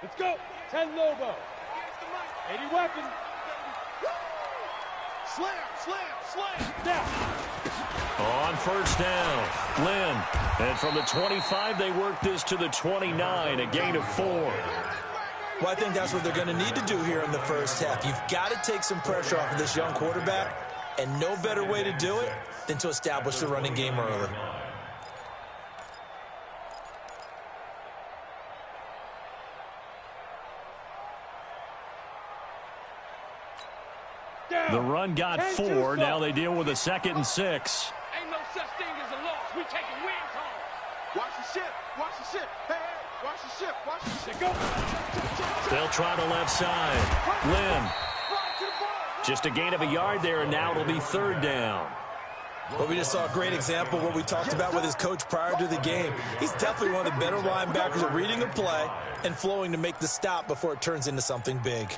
Let's go. 10 Lobo. 80 weapon. Slam, slam, slam. Now. On first down, Lynn. And from the 25, they work this to the 29, a gain of 4. Well, I think that's what they're going to need to do here in the first half. You've got to take some pressure off of this young quarterback, and no better way to do it than to establish the running game early. The run got 4. Now they deal with a 2nd and 6. Ain't no such thing as a loss. We taking wins home. Watch the ship. Watch the ship. Hey, hey. Watch the ship. Watch the ship. Go. They'll try the left side. Lynn. Just a gain of a yard there, and now it'll be 3rd down. Well, we just saw a great example of what we talked about with his coach prior to the game. He's definitely one of the better linebackers at reading a play and flowing to make the stop before it turns into something big.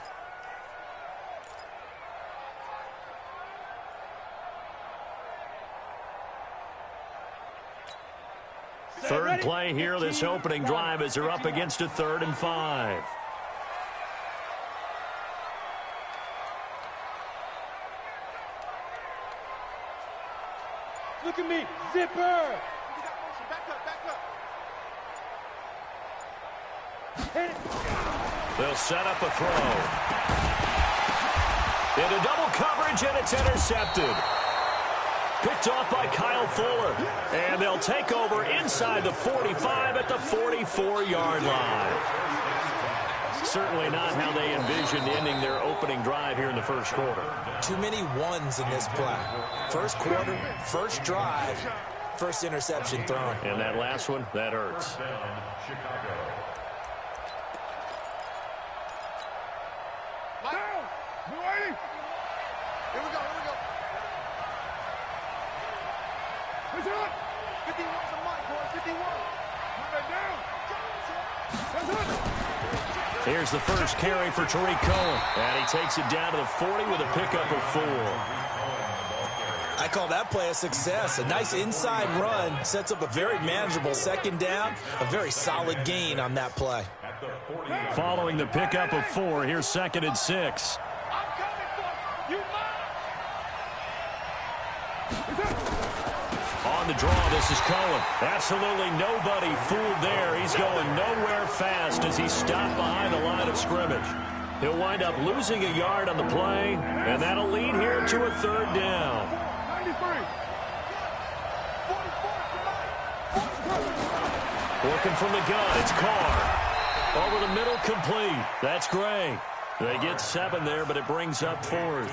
Third play here, this opening drive, as they're up against a 3rd and 5. Look at me. Zipper. Back up. Hit it. They'll set up a throw. Into double coverage, and it's intercepted. Picked off by Kyle Fuller. And they'll take over inside the 45 at the 44-yard line. Certainly not how they envisioned ending their opening drive here in the first quarter. Too many ones in this play. First quarter, first drive, first interception thrown. And that last one, that hurts. Down. Here we go. 51's a mic, boys. 51. Move that down. Here's the first carry for Tariq Cohen. And he takes it down to the 40 with a pickup of 4. I call that play a success. A nice inside run sets up a very manageable 2nd down. A very solid gain on that play. Following the pickup of 4, here's 2nd and 6. I'm coming for you. On the draw, this is Cohen. Absolutely nobody fooled there. He's going nowhere fast as he's stopped behind the line of scrimmage. He'll wind up losing a yard on the play, and that'll lead here to a 3rd down. 93. Working from the gun, it's Carr. Over the middle, complete. That's Gray. They get 7 there, but it brings up 4th.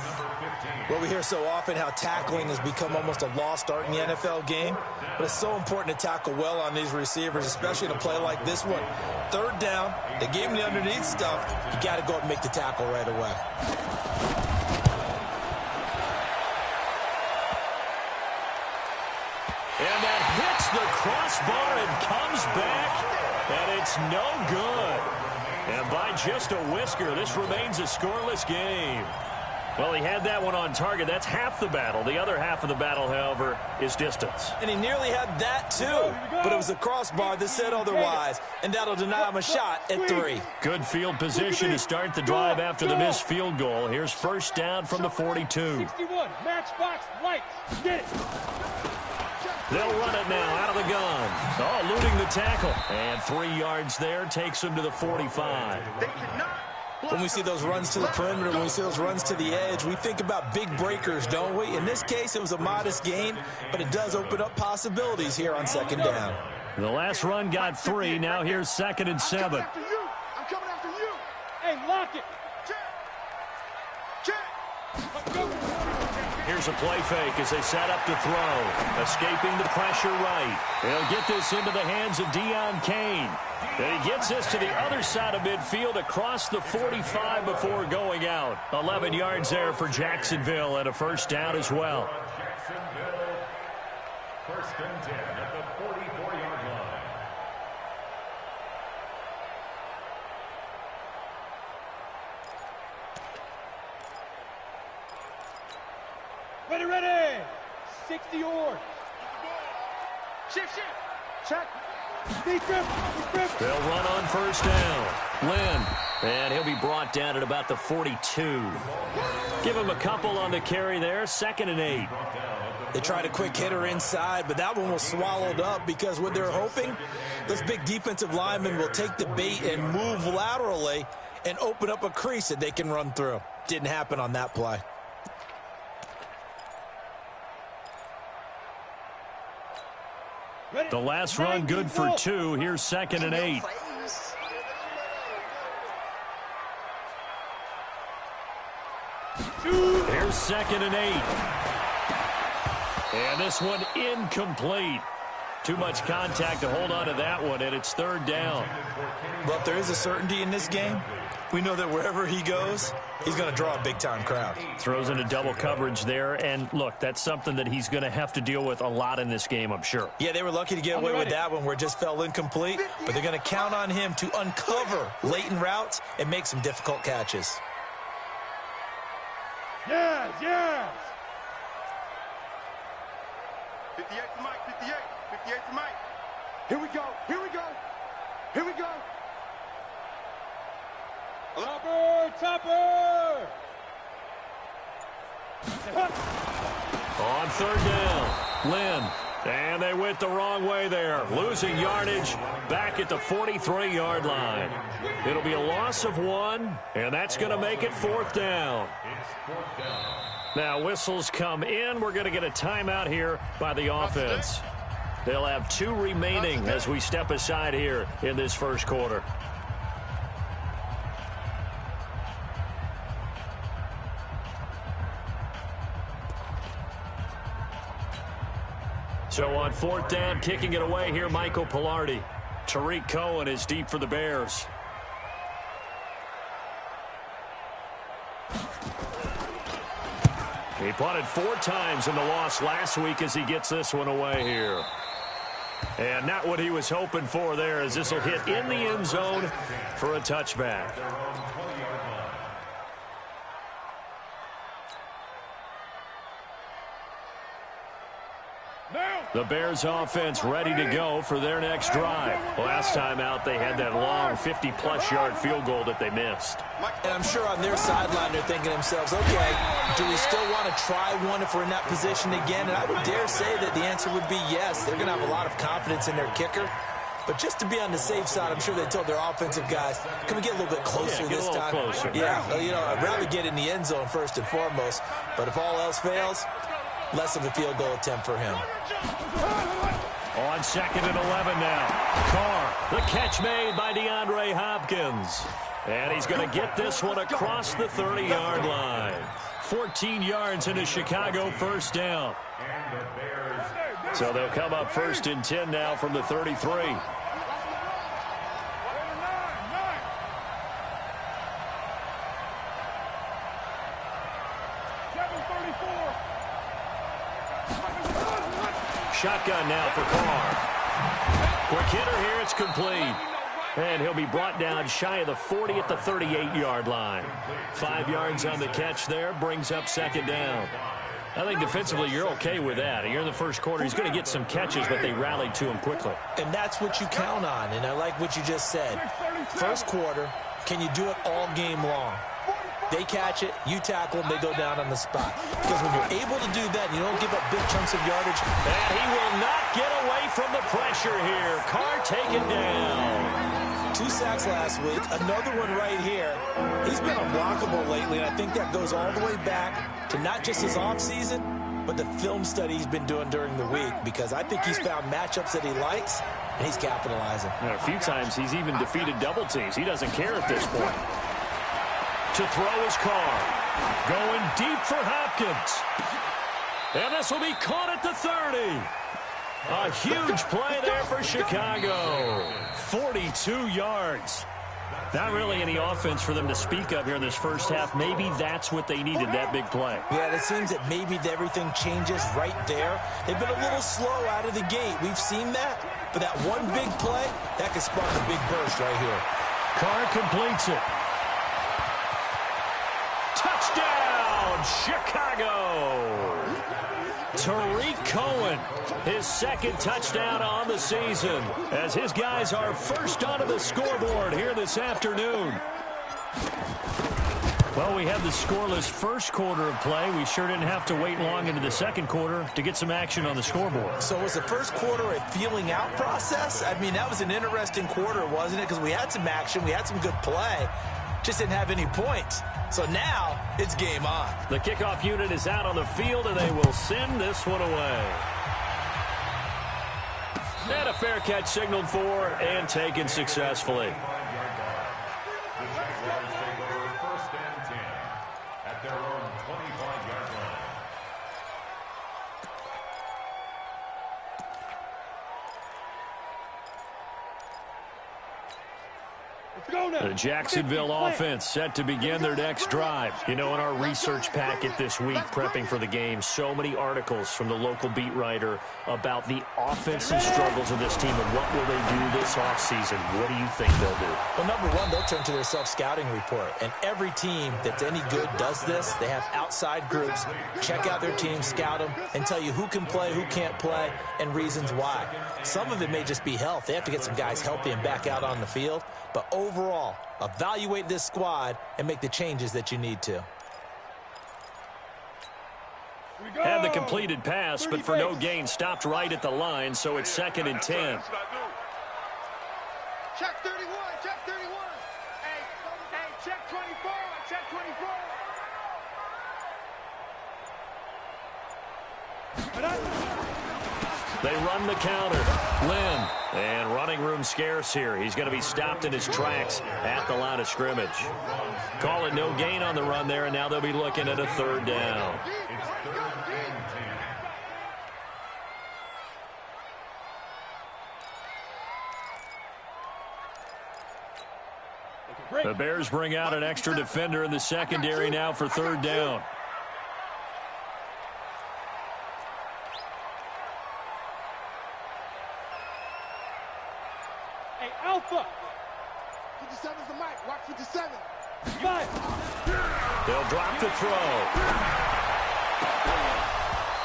Well, we hear so often how tackling has become almost a lost art in the NFL game, but it's so important to tackle well on these receivers, especially in a play like this one. 3rd down, they gave him the underneath stuff. You got to go up and make the tackle right away. And that hits the crossbar and comes back, and it's no good. And by just a whisker, this remains a scoreless game. Well, he had that one on target. That's half the battle. The other half of the battle, however, is distance. And he nearly had that, too. But it was the crossbar that said otherwise. And that'll deny him a shot at 3. Good field position to start the drive after the missed field goal. Here's first down from the 42. 61. Matchbox lights. Get it. They'll run it now out of the gun. Oh, eluding the tackle. And 3 yards there takes him to the 45. When we see those runs to the perimeter, when we see those runs to the edge, we think about big breakers, don't we? In this case, it was a modest gain, but it does open up possibilities here on 2nd down. The last run got 3. Now here's 2nd and 7. I'm coming after you. Hey, lock it. Check. Here's a play fake as they set up to throw. Escaping the pressure right. They'll get this into the hands of Deion Kane. And he gets this to the other side of midfield across the 45 before going out. 11 yards there for Jacksonville and a first down as well. First and 10 at the 44-yard line. Ready. 60 yards. Shift. Check. They'll run on first down. Lynn, and he'll be brought down at about the 42. Give him a couple on the carry there, 2nd and 8. They tried a quick hitter inside, but that one was swallowed up because what they're hoping, those big defensive linemen will take the bait and move laterally and open up a crease that they can run through. Didn't happen on that play. The last run good for 2. Here's 2nd and 8. Here's 2nd and 8. And this one incomplete. Too much contact to hold on to that one, and it's 3rd down. Well, if there is a certainty in this game, we know that wherever he goes, he's going to draw a big-time crowd. Throws into double coverage there, and look, that's something that he's going to have to deal with a lot in this game, I'm sure. Yeah, they were lucky to get away with that one where it just fell incomplete, but they're going to count on him to uncover latent routes and make some difficult catches. Yes, yes. 58 to Mike, 58. 58 to Mike. Here we go, here we go. Here we go. Topper! On 3rd down, Lynn. And they went the wrong way there. Losing yardage back at the 43-yard line. It'll be a loss of 1, and that's going to make it 4th down. Now whistles come in. We're going to get a timeout here by the offense. They'll have 2 remaining as we step aside here in this first quarter. So on 4th down, kicking it away here, Michael Pilardi. Tariq Cohen is deep for the Bears. He punted 4 times in the loss last week as he gets this one away here. And not what he was hoping for there, as this will hit in the end zone for a touchback. The Bears offense ready to go for their next drive. Last time out, they had that long 50-plus yard field goal that they missed. And I'm sure on their sideline, they're thinking to themselves, okay, do we still want to try one if we're in that position again? And I would dare say that the answer would be yes. They're going to have a lot of confidence in their kicker. But just to be on the safe side, I'm sure they told their offensive guys, can we get a little bit closer this time? Closer. Yeah, you know, I'd rather get in the end zone first and foremost. But if all else fails, less of a field goal attempt for him. On 2nd and 11 now. Carr, the catch made by DeAndre Hopkins. And he's going to get this one across the 30-yard line. 14 yards into Chicago, 1st down. So they'll come up 1st and 10 now from the 33. Shotgun now for Carr. Quick hitter here, it's complete. And he'll be brought down shy of the 40 at the 38-yard line. 5 yards on the catch there, brings up 2nd down. I think defensively you're okay with that. You're in the first quarter. He's going to get some catches, but they rallied to him quickly. And that's what you count on, and I like what you just said. First quarter, can you do it all game long? They catch it, you tackle them, they go down on the spot. Because when you're able to do that, you don't give up big chunks of yardage. And he will not get away from the pressure here. Carr taken down. 2 sacks last week, another one right here. He's been unblockable lately, and I think that goes all the way back to not just his offseason, but the film study he's been doing during the week, because I think he's found matchups that he likes, and he's capitalizing. A few times he's even defeated double teams. He doesn't care at this point. To throw his Carr. Going deep for Hopkins. And this will be caught at the 30. A huge play there for Chicago. 42 yards. Not really any offense for them to speak of here in this first half. Maybe that's what they needed, that big play. Yeah, it seems that maybe everything changes right there. They've been a little slow out of the gate. We've seen that. But that one big play, that could spark a big burst right here. Carr completes it. Touchdown, Chicago! Tariq Cohen, his second touchdown on the season, as his guys are first onto the scoreboard here this afternoon. Well, we had the scoreless first quarter of play. We sure didn't have to wait long into the second quarter to get some action on the scoreboard. So was the first quarter a feeling out process? I mean, that was an interesting quarter, wasn't it? Because we had some action, we had some good play, just didn't have any points. So now it's game on. The kickoff unit is out on the field, and they will send this one away. And a fair catch signaled for and taken successfully. The Jacksonville offense set to begin their next drive. You know, in our research packet this week, prepping for the game, so many articles from the local beat writer about the offensive struggles of this team and what will they do this offseason. What do you think they'll do? Well, number one, they'll turn to their self-scouting report. And every team that's any good does this. They have outside groups, check out their team, scout them, and tell you who can play, who can't play, and reasons why. Some of it may just be health. They have to get some guys healthy and back out on the field. But overall, evaluate this squad and make the changes that you need to. Had the completed pass, but for no gain, stopped right at the line, so it's 2nd and 10. Check 31, check 31. Hey, check 24, check 24. They run the counter. Lynn, and running room scarce here. He's going to be stopped in his tracks at the line of scrimmage. Call it no gain on the run there, and now they'll be looking at a 3rd down. The Bears bring out an extra defender in the secondary now for 3rd down. Hey, Alpha. 57's the mic. Watch 57. They'll drop the throw.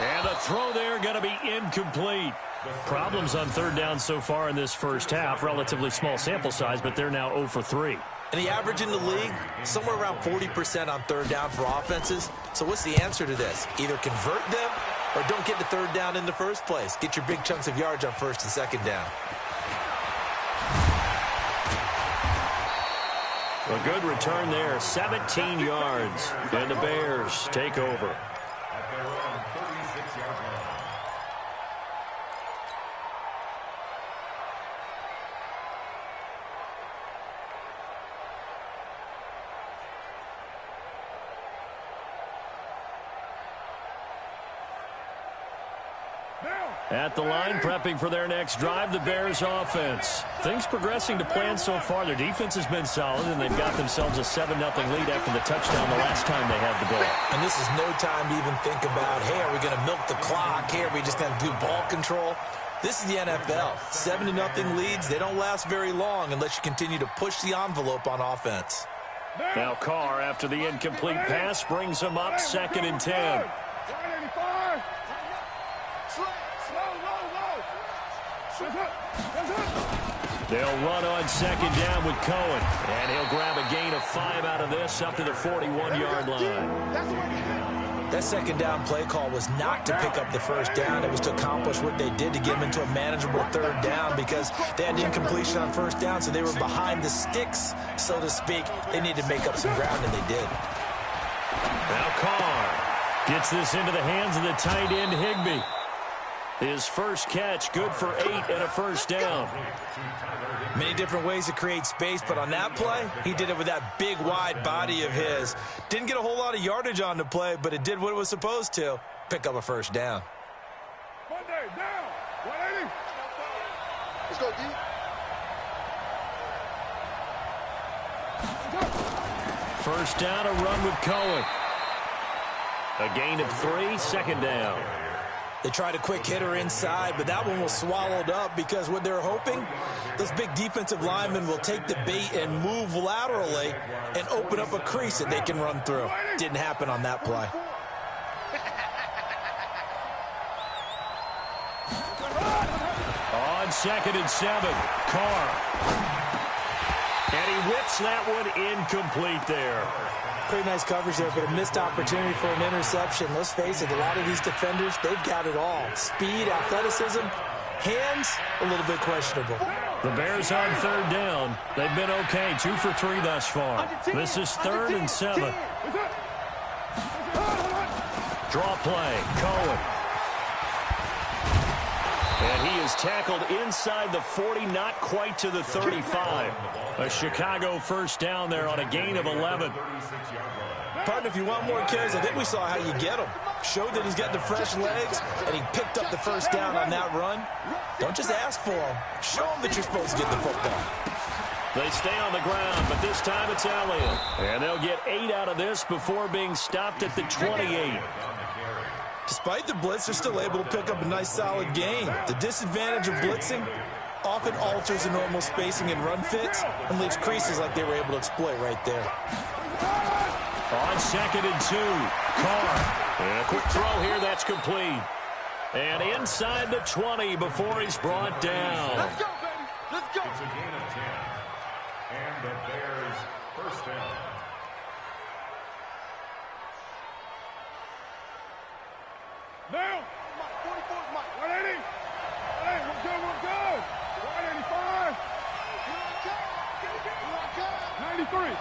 And the throw there going to be incomplete. Problems on 3rd down so far in this first half. Relatively small sample size, but they're now 0 for 3. And the average in the league, somewhere around 40% on 3rd down for offenses. So what's the answer to this? Either convert them or don't get the 3rd down in the first place. Get your big chunks of yards on 1st and 2nd down. A good return there, 17 yards. And the Bears take over. At their own 36-yard line. At the line, prepping for their next drive, the Bears offense. Things progressing to plan so far. Their defense has been solid, and they've got themselves a 7-0 lead after the touchdown the last time they had the ball. And this is no time to even think about, hey, are we going to milk the clock? Hey, are we just going to do ball control? This is the NFL. 7-0 leads, they don't last very long unless you continue to push the envelope on offense. Now Carr, after the incomplete pass, brings him up 2nd and 10. They'll run on 2nd down with Cohen, and he'll grab a gain of 5 out of this up to the 41-yard line. That 2nd down play call was not to pick up the 1st down. It was to accomplish what they did to get them into a manageable 3rd down because they had incompletion on 1st down, so they were behind the sticks, so to speak. They needed to make up some ground, and they did. Now Carr gets this into the hands of the tight end Higbee. His first catch, good for 8 and a 1st down. Many different ways to create space, but on that play, he did it with that big, wide body of his. Didn't get a whole lot of yardage on the play, but it did what it was supposed to, pick up a 1st down. Monday, down. 180. Let's go, D. 1st down, a run with Cohen. A gain of 3, 2nd down. They tried a quick hitter inside, but that one was swallowed up because what they're hoping, those big defensive linemen will take the bait and move laterally and open up a crease that they can run through. Didn't happen on that play. 2nd and 7. Carr. And he whips that one incomplete there. Pretty nice coverage there, but a missed opportunity for an interception. Let's face it, a lot of these defenders, they've got it all. Speed, athleticism, hands, a little bit questionable. The Bears on 3rd down. They've been okay, 2 for 3 thus far. This is 3rd and 7. Draw play, Cohen. And he is tackled inside the 40, not quite to the 35. A Chicago first down there on a gain of 11. Partner, if you want more carries, I think we saw how you get him. Showed that he's got the fresh legs, and he picked up the first down on that run. Don't just ask for him. Show him that you're supposed to get the football. They stay on the ground, but this time it's Elliott. And they'll get 8 out of this before being stopped at the 28. Despite the blitz, they're still able to pick up a nice solid gain. The disadvantage of blitzing often alters the normal spacing and run fits and leaves creases like they were able to exploit right there. On 2nd and 2, Carr. And a quick throw here, that's complete. And inside the 20 before he's brought down. Let's go, baby. Let's go. It's a gain of 10. And the Bears first down. Now, 44's Mike. 180. Hey, we're good, we're good. 185. 93.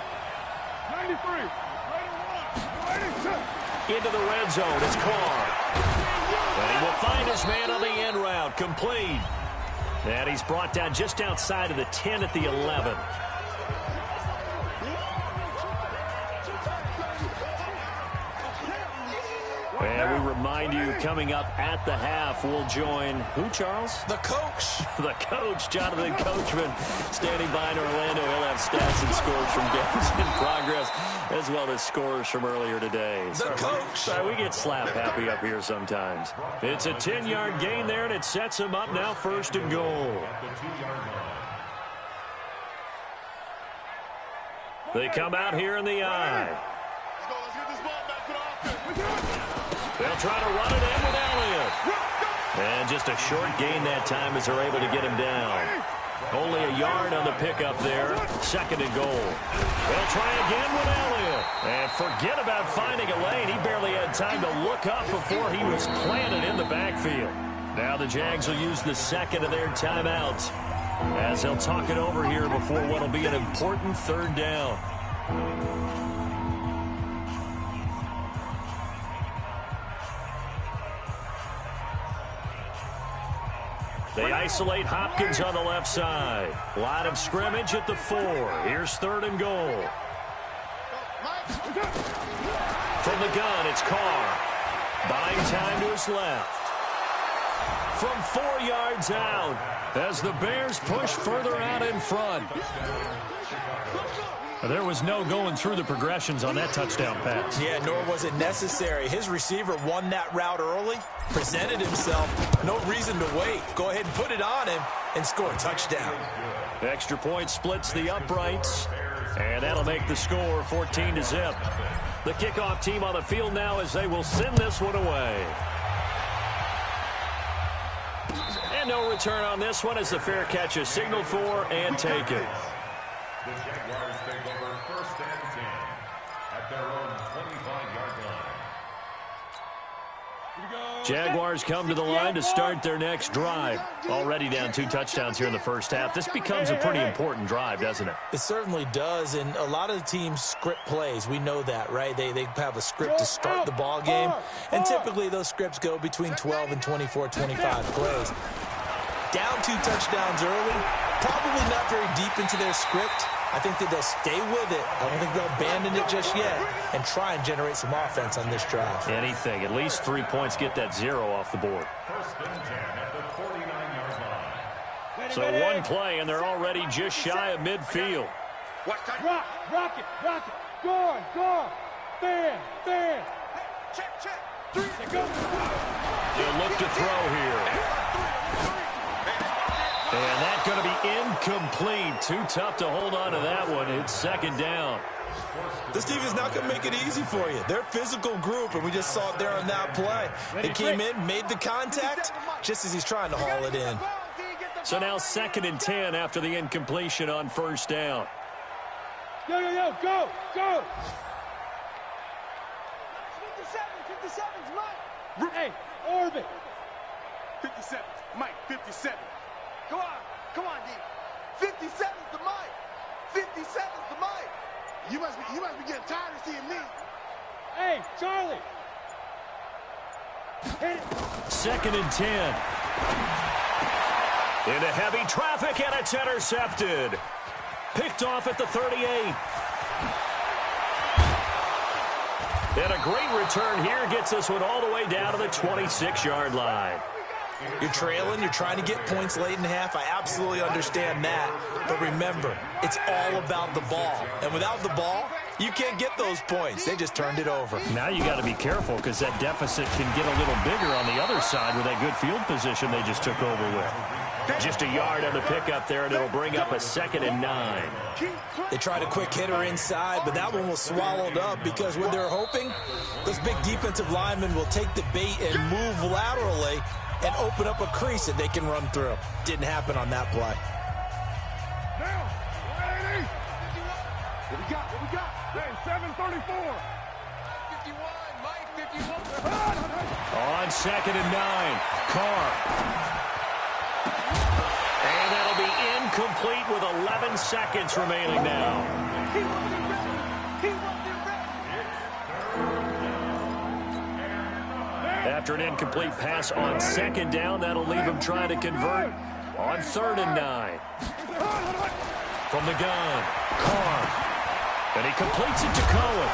93. 182. Into the red zone, it's Carr. And he will find his man on the end route, complete. And he's brought down just outside of the 10 at the 11. And we remind you, coming up at the half, we'll join who, Charles? The coach. The coach, Jonathan Coachman, standing by in Orlando. He'll have stats and scores from games in progress, as well as scores from earlier today. The coach. Sorry, we get slap happy up here sometimes. It's a 10-yard gain there, and it sets him up now 1st and goal. They come out here in the eye. Let's go. Let's get this ball back to the offense. They'll try to run it in with Elliott. And just a short gain that time as they're able to get him down. Only a yard on the pickup there. 2nd and goal. They'll try again with Elliott. And forget about finding a lane. He barely had time to look up before he was planted in the backfield. Now the Jags will use the 2nd of their timeouts as they'll talk it over here before what will be an important 3rd down. They isolate Hopkins on the left side. Line of scrimmage at the 4. Here's 3rd and goal. From the gun, it's Carr. Buying time to his left. From 4 yards out as the Bears push further out in front. There was no going through the progressions on that touchdown pass. Yeah, nor was it necessary. His receiver won that route early, presented himself. No reason to wait. Go ahead and put it on him and score a touchdown. Extra point splits the uprights, and that'll make the score 14-0. The kickoff team on the field now as they will send this one away. And no return on this one as the fair catch is signaled for and taken. The Jaguars take over 1st and 10 at their own 25-yard line. Jaguars come to the line to start their next drive. Already down 2 touchdowns here in the first half. This becomes a pretty important drive, doesn't it? It certainly does, and a lot of the teams script plays. We know that, right? They have a script to start the ball game, and typically those scripts go between 12 and 24, 25 plays. Down 2 touchdowns early, probably not very deep into their script. I think that they'll stay with it. I don't think they'll abandon it just yet and try and generate some offense on this drive. Anything. At least 3 points, get that 0 off the board. 1st and 10 at the 49-yard line. So 1 play, and they're already just shy of midfield. Watch that. Rock it. Go on. Fan. Check. 3. They'll look to throw here. And that's going to be incomplete. Too tough to hold on to that one. It's 2nd down. This defense is not going to make it easy for you. They're a physical group, and we just saw it there on that play. They came in, made the contact, just as he's trying to haul it in. So now 2nd and 10 after the incompletion on first down. Yo, go! 57's Mike. Hey, orbit. 57, Mike, 57. Come on, D. 57's the Mike. 57's the Mike. You must be getting tired of seeing me. Hey, Charlie. Hit it. 2nd and 10. Into heavy traffic, and it's intercepted. Picked off at the 38. And a great return here gets this one all the way down to the 26-yard line. You're trailing, you're trying to get points late in half. I absolutely understand that. But remember, it's all about the ball. And without the ball, you can't get those points. They just turned it over. Now you got to be careful because that deficit can get a little bigger on the other side with that good field position they just took over with. Just a yard on the pickup there, and it'll bring up a 2nd and 9. They tried a quick hitter inside, but that one was swallowed up because what they're hoping, those big defensive linemen will take the bait and move laterally and open up a crease that they can run through. Didn't happen on that play. Now, 180. What we got? Hey, 734. 51, Mike, 51. On 2nd and 9, Carr. And that'll be incomplete with 11 seconds remaining now. He wasn't ready. After an incomplete pass on 2nd down, that'll leave him trying to convert on 3rd and 9. From the gun, Carr. And he completes it to Cohen.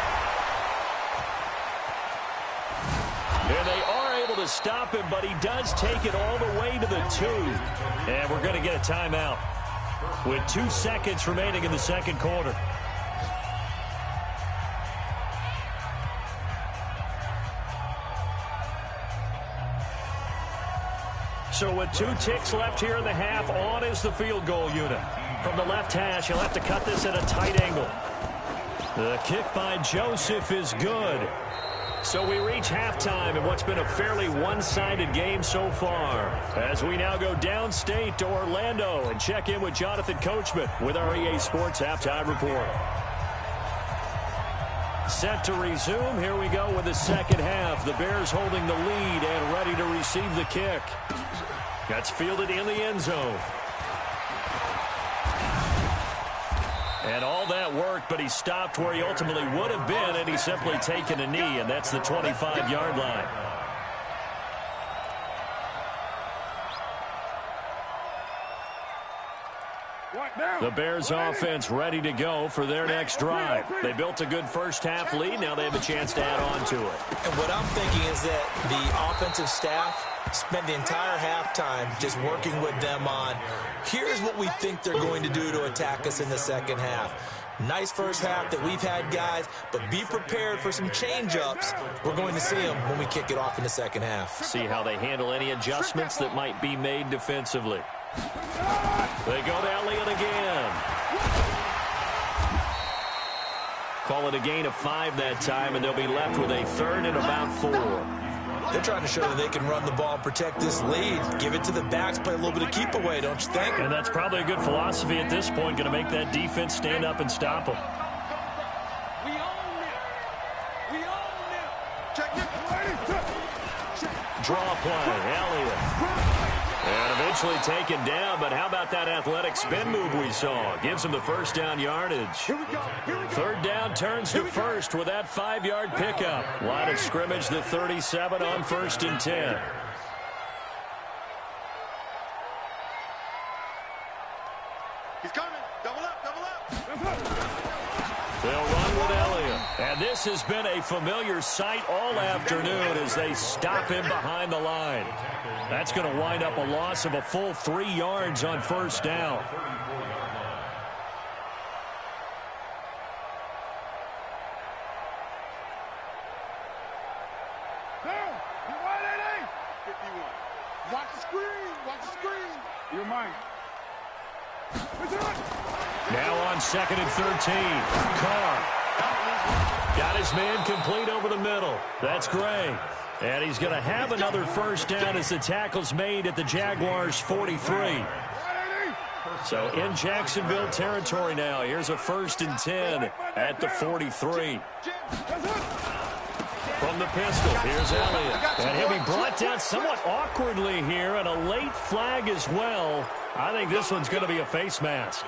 And they are able to stop him, but he does take it all the way to the 2. And we're going to get a timeout with 2 seconds remaining in the second quarter. So with 2 ticks left here in the half, on is the field goal unit. From the left hash, he'll have to cut this at a tight angle. The kick by Joseph is good. So we reach halftime in what's been a fairly one-sided game so far, as we now go downstate to Orlando and check in with Jonathan Coachman with our EA Sports Halftime Report. Set to resume. Here we go with the second half. The Bears holding the lead and ready to receive the kick. That's fielded in the end zone. And all that worked, but he stopped where he ultimately would have been, and he's simply taken a knee, and that's the 25-yard line. The Bears offense ready to go for their next drive. They built a good first-half lead. Now they have a chance to add on to it. And what I'm thinking is that the offensive staff spent the entire halftime just working with them on, here's what we think they're going to do to attack us in the second half. Nice first half that we've had, guys, but be prepared for some change-ups. We're going to see them when we kick it off in the second half. See how they handle any adjustments that might be made defensively. They go to Elliott again. Call it a gain of 5 that time, and they'll be left with a 3rd and about 4. They're trying to show that they can run the ball and protect this lead. Give it to the backs, play a little bit of keep away, don't you think? And that's probably a good philosophy at this point, going to make that defense stand up and stop them. We own them. We own them. Check it. Draw play, Elliott. And eventually taken down, but how about that athletic spin move we saw? Gives him the first down yardage. Here we go. 3rd down turns to first with that 5-yard pickup. Line of scrimmage, the 37 on 1st and 10. He's coming. Double up. They'll run with Elliott. And this has been a familiar sight all afternoon as they stop him behind the line. That's going to wind up a loss of a full 3 yards on first down. Watch the screen. You're mine. Now on 2nd and 13. Carr. Got his man complete over the middle. That's Gray. And he's going to have another first down as the tackle's made at the Jaguars' 43. So in Jacksonville territory now. Here's a 1st and 10 at the 43. From the pistol, here's Elliott. And he'll be brought down somewhat awkwardly here, and a late flag as well. I think this one's going to be a face mask.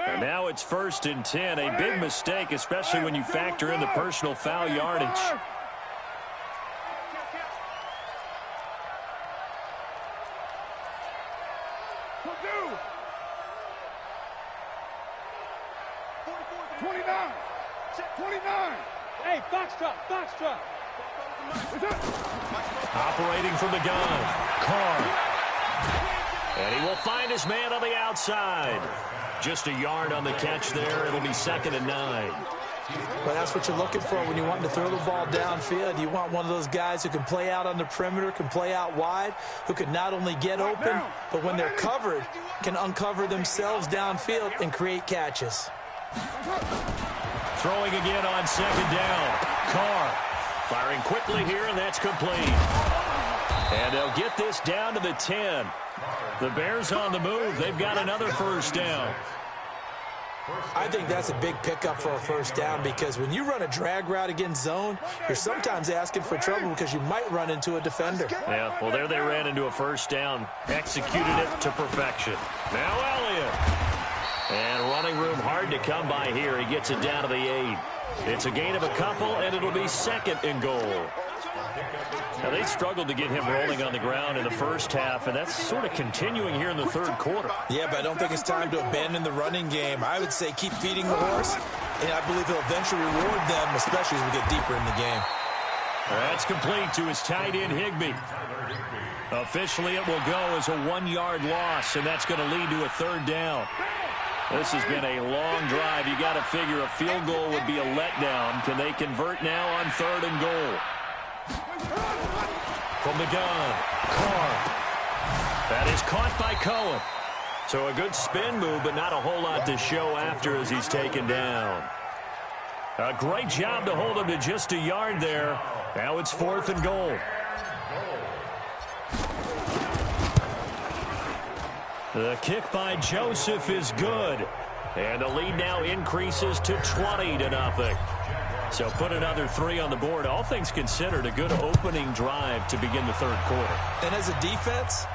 And now it's 1st and 10. A big mistake, especially when you factor in the personal foul yardage. Hey, Foxtrot. Operating from the gun, Carr. And he will find his man on the outside. Just a yard on the catch there. It'll be 2nd and 9. Well, that's what you're looking for when you want to throw the ball downfield. You want one of those guys who can play out on the perimeter, can play out wide, who can not only get open, but when they're covered, can uncover themselves downfield and create catches. Throwing again on 2nd down. Carr firing quickly here, and that's complete. And they'll get this down to the 10. The Bears on the move. They've got another 1st down. I think that's a big pickup for a 1st down, because when you run a drag route against zone, you're sometimes asking for trouble because you might run into a defender. Yeah, well, there they ran into a 1st down. Executed it to perfection. Now Elliott. And running room hard to come by here. He gets it down to the 8. It's a gain of a couple, and it'll be 2nd and goal. Now, they struggled to get him rolling on the ground in the first half, and that's sort of continuing here in the 3rd quarter. Yeah, but I don't think it's time to abandon the running game. I would say keep feeding the horse, and I believe he'll eventually reward them, especially as we get deeper in the game. That's complete to his tight end, Higbee. Officially, it will go as a 1-yard loss, and that's going to lead to a 3rd down. This has been a long drive. You got to figure a field goal would be a letdown. Can they convert now on 3rd and goal? From the gun, Carr. That is caught by Cohen. So a good spin move, but not a whole lot to show after as he's taken down. A great job to hold him to just a yard there. Now it's 4th and goal. The kick by Joseph is good. And the lead now increases to 20-0. So put another 3 on the board. All things considered, a good opening drive to begin the 3rd quarter. And as a defense,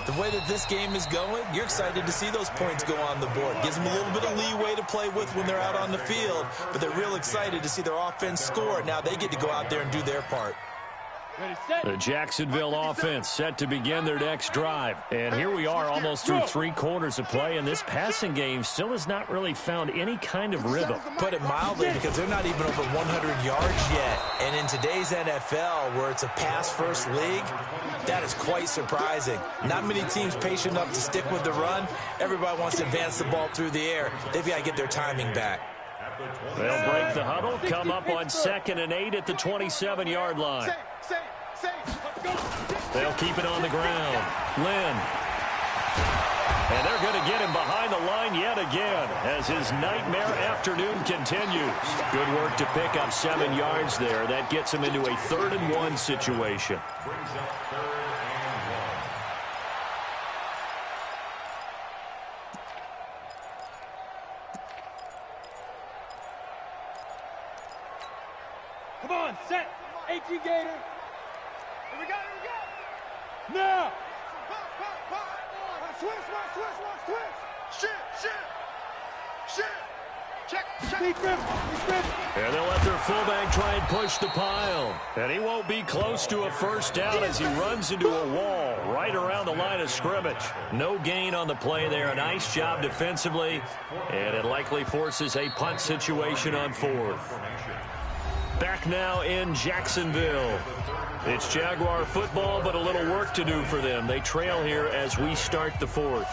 the way that this game is going, you're excited to see those points go on the board. Gives them a little bit of leeway to play with when they're out on the field, but they're real excited to see their offense score. Now they get to go out there and do their part. The Jacksonville offense set to begin their next drive. And here we are almost through 3 quarters of play, and this passing game still has not really found any kind of rhythm. Put it mildly, because they're not even over 100 yards yet. And in today's NFL, where it's a pass-first league, that is quite surprising. Not many teams patient enough to stick with the run. Everybody wants to advance the ball through the air. They've got to get their timing back. They'll break the huddle, come up on 2nd and 8 at the 27-yard line. They'll keep it on the ground. Lynn. And they're going to get him behind the line yet again as his nightmare afternoon continues. Good work to pick up 7 yards there. That gets him into a 3rd and 1 situation. Come on, set. 18 Gator. Here we go. Now. Switch. Shit. Check. And they'll let their fullback try and push the pile. And he won't be close to a 1st down as he runs into a wall right around the line of scrimmage. No gain on the play there. A nice job defensively. And it likely forces a punt situation on 4th. Back now in Jacksonville. It's Jaguar football, but a little work to do for them. They trail here as we start the 4th.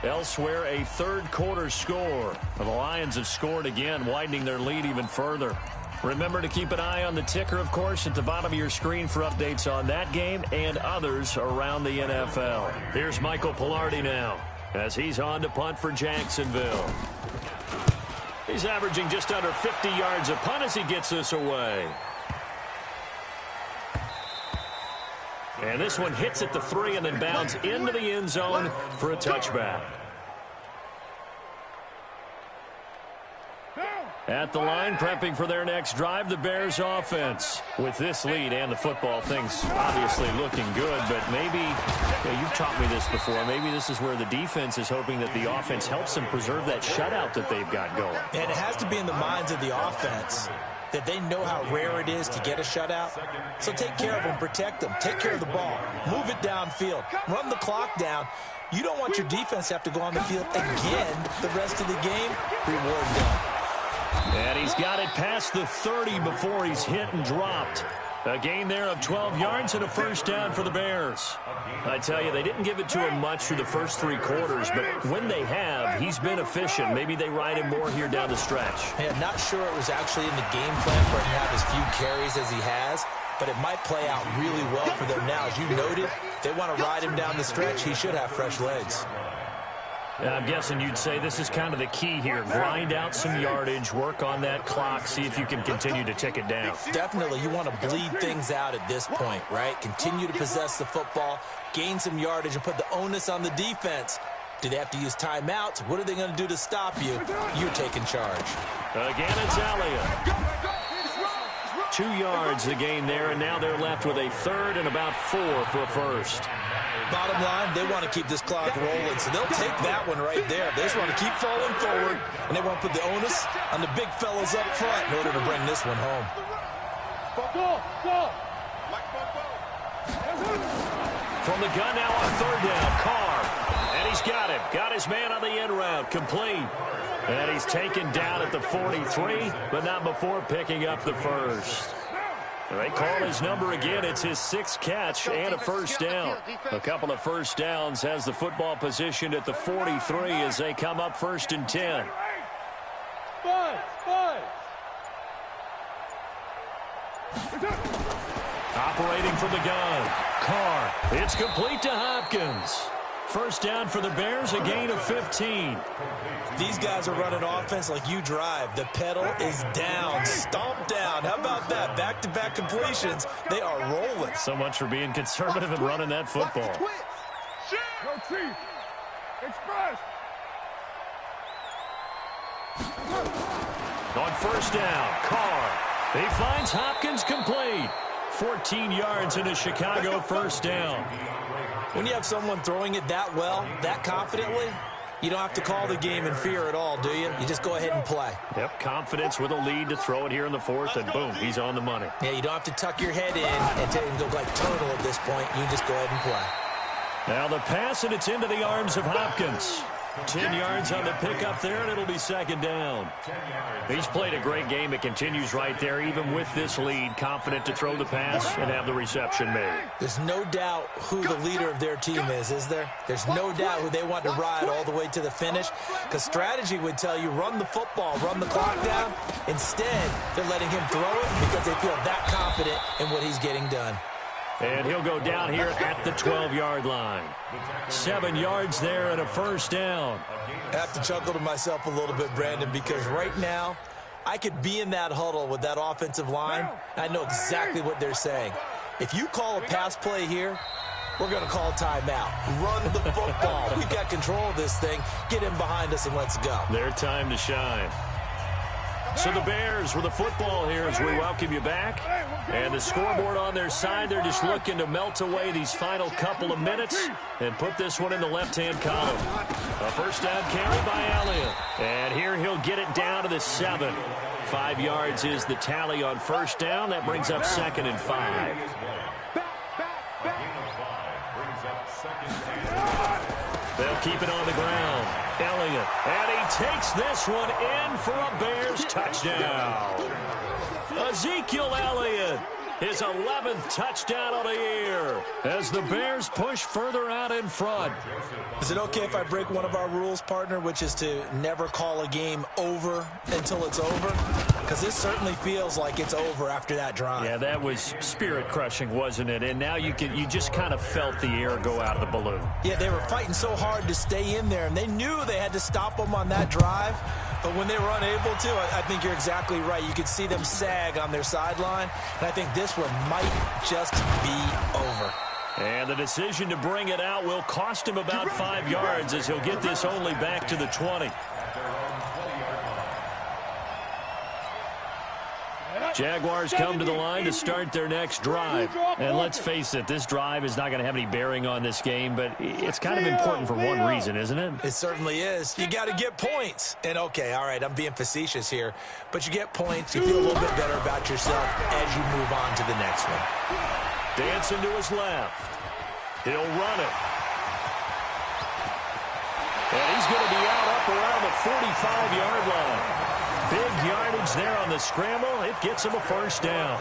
Elsewhere, a 3rd quarter score. The Lions have scored again, widening their lead even further. Remember to keep an eye on the ticker, of course, at the bottom of your screen for updates on that game and others around the NFL. Here's Michael Pilardi now. as he's on to punt for Jacksonville. He's averaging just under 50 yards a punt as he gets this away. And this one hits at the 3 and then bounds into the end zone for a touchback. At the line, prepping for their next drive, the Bears offense. With this lead and the football, things obviously looking good, but maybe, you've taught me this before, maybe this is where the defense is hoping that the offense helps them preserve that shutout that they've got going. And it has to be in the minds of the offense that they know how rare it is to get a shutout. So take care of them, protect them, take care of the ball, move it downfield, run the clock down. You don't want your defense to have to go on the field again the rest of the game. Reward them. And he's got it past the 30 before he's hit and dropped. A gain there of 12 yards and a first down for the Bears. I tell you, they didn't give it to him much through the first 3 quarters, but when they have, he's been efficient. Maybe they ride him more here down the stretch. Yeah, not sure it was actually in the game plan for him to have as few carries as he has, but it might play out really well for them now. As you noted, they want to ride him down the stretch. He should have fresh legs. I'm guessing you'd say this is kind of the key here. Grind out some yardage, work on that clock, see if you can continue to tick it down. Definitely, you want to bleed things out at this point, right? Continue to possess the football, gain some yardage, and put the onus on the defense. Do they have to use timeouts? What are they going to do to stop you? You're taking charge. Again, it's Elliott. 2 yards the gain there, and now they're left with a 3rd and about 4 for a first. Bottom line, they want to keep this clock rolling, so they'll take that one right there. They just want to keep falling forward, and they want to put the onus on the big fellas up front in order to bring this one home. From the gun now on 3rd down, Carr. And he's got it. Got his man on the end route, complete. And he's taken down at the 43, but not before picking up the first. They call his number again. It's his 6th catch and a first down. A couple of first downs has the football positioned at the 43 as they come up 1st and 10. Operating from the gun, Carr. It's complete to Hopkins. First down for the Bears, a gain of 15. These guys are running offense like you drive. The pedal is down, stomp down. How about that? Back-to-back completions. They are rolling. So much for being conservative and running that football. Go Chief. Express. On first down, Carr. He finds Hopkins complete. 14 yards in a Chicago first down. When you have someone throwing it that well, that confidently, you don't have to call the game in fear at all, do you? You just go ahead and play. Yep, confidence with a lead to throw it here in the 4th, and boom, he's on the money. Yeah, you don't have to tuck your head in and go like turtle at this point. You just go ahead and play. Now the pass, and it's into the arms of Hopkins. 10 yards on the pickup there, and it'll be 2nd down. He's played a great game. It continues right there, even with this lead, confident to throw the pass and have the reception made. There's no doubt who the leader of their team is there? There's no doubt who they want to ride all the way to the finish, because strategy would tell you run the football, run the clock down. Instead, they're letting him throw it because they feel that confident in what he's getting done. And he'll go down here at the 12-yard line. 7 yards there and a first down. I have to chuckle to myself a little bit, Brandon, because right now I could be in that huddle with that offensive line. I know exactly what they're saying. If you call a pass play here, we're going to call timeout. Run the football. We've got control of this thing. Get in behind us and let's go. Their time to shine. So the Bears with the football here as we welcome you back. And the scoreboard on their side, they're just looking to melt away these final couple of minutes and put this one in the left-hand column. A first down carry by Elliott. And here he'll get it down to the 7. 5 yards is the tally on first down. That brings up 2nd and 5. They'll keep it on the ground. Elliott, and he takes this one in for a Bears touchdown. Ezekiel Elliott, his 11th touchdown of the year as the Bears push further out in front. Is it okay if I break one of our rules, partner, which is to never call a game over until it's over? because this certainly feels like it's over after that drive. Yeah, that was spirit-crushing, wasn't it? And now you just kind of felt the air go out of the balloon. Yeah, they were fighting so hard to stay in there, and they knew they had to stop them on that drive. But when they were unable to, I think you're exactly right. You could see them sag on their sideline, and I think this one might just be over. And the decision to bring it out will cost him about 5 yards as he'll get this only back to the 20. Jaguars come to the line to start their next drive. And let's face it, this drive is not going to have any bearing on this game, but it's kind of important for one reason, isn't it? It certainly is. You got to get points. And, okay, all right, I'm being facetious here, but you get points, you feel a little bit better about yourself as you move on to the next one. Dancing to his left. He'll run it. And he's going to be out up around the 45-yard line. Big yardage there on the scramble. It gets him a first down.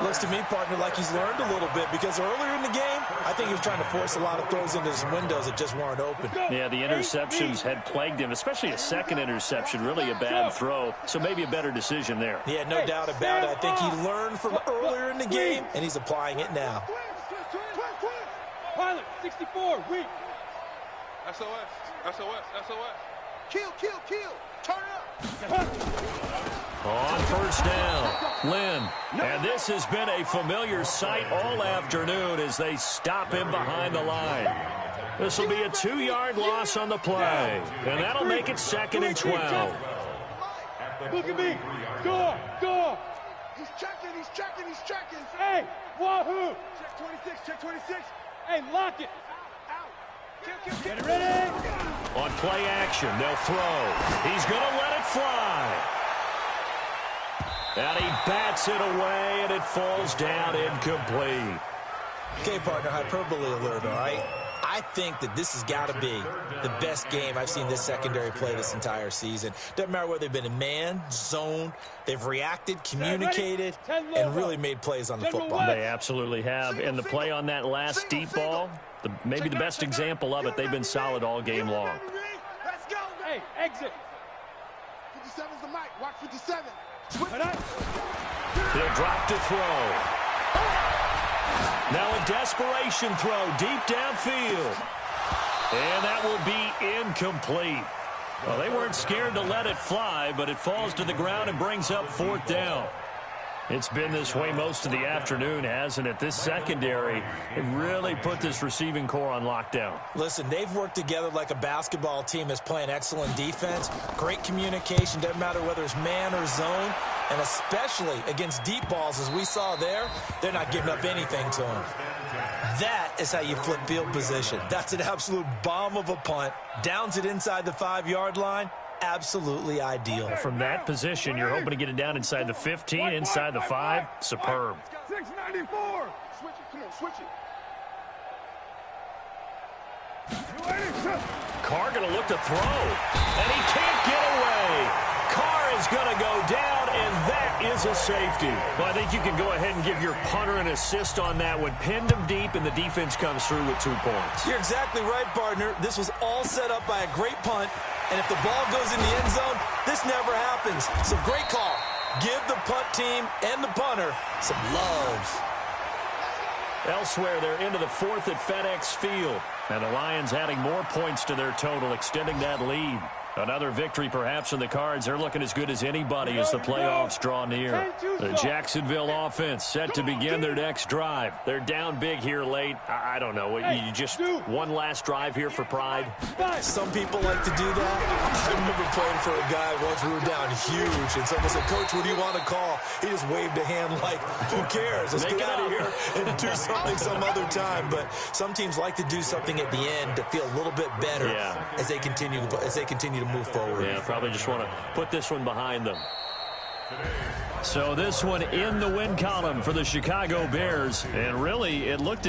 Looks to me, partner, like he's learned a little bit, because earlier in the game, I think he was trying to force a lot of throws into his windows that just weren't open. Yeah, the interceptions had plagued him, especially a second interception, really a bad throw. So maybe a better decision there. Yeah, no doubt about it. I think he learned from earlier in the game, and he's applying it now. Pilot, 64, weak. SOS, SOS, SOS. Kill, kill, kill. Turn up. On first down, Lynn. And this has been a familiar sight all afternoon as they stop him behind the line. This will be a 2-yard loss on the play. And that'll make it 2nd and 12. Look at me. Go, go. He's checking, he's checking, he's checking. Hey, wahoo. Check 26, check 26. Hey, lock it. Get it ready. On play action, they'll throw. He's going to let it fly. And he bats it away, and it falls down incomplete. Okay, partner, hyperbole alert, all right? I think that this has got to be the best game I've seen this secondary play this entire season. Doesn't matter whether they've been in man, zone, they've reacted, communicated, and really made plays on the football. They absolutely have. And the play on that last deep ball, maybe the best example of it, they've been solid all game long. Let's go. Hey, exit. 57's the mic. Watch 57. He'll drop to throw. Now a desperation throw deep downfield. And that will be incomplete. Well, they weren't scared to let it fly, but it falls to the ground and brings up 4th down. It's been this way most of the afternoon, hasn't it? This secondary, it really put this receiving core on lockdown. Listen, they've worked together like a basketball team that's playing excellent defense, great communication, doesn't matter whether it's man or zone, and especially against deep balls, as we saw there, they're not giving up anything to them. That is how you flip field position. That's an absolute bomb of a punt. Downs it inside the 5-yard line. Absolutely ideal. From that position, you're hoping to get it down inside the 15, inside the 5. Superb. 694. Switch it. Come on, switch it. Carr going to look to throw, and he can't get away. Carr is going to go down, and that is a safety. Well, I think you can go ahead and give your punter an assist on that one. Pinned him deep, and the defense comes through with 2 points. You're exactly right, partner. This was all set up by a great punt. And if the ball goes in the end zone, this never happens. So great call. Give the punt team and the punter some love. Elsewhere, they're into the 4th at FedEx Field. And the Lions adding more points to their total, extending that lead. Another victory perhaps in the cards. They're looking as good as anybody as the playoffs draw near. The Jacksonville offense set to begin their next drive. They're down big here late. I don't know. You just one last drive here for pride? Some people like to do that. I remember playing for a guy once. We were down huge, and someone said, "Coach, what do you want to call?" He just waved a hand like, "Who cares? Let's get out of here and do something some other time." But some teams like to do something at the end to feel a little bit better as they continue to move forward. Yeah, probably just want to put this one behind them. So this one in the win column for the Chicago Bears, and really it looked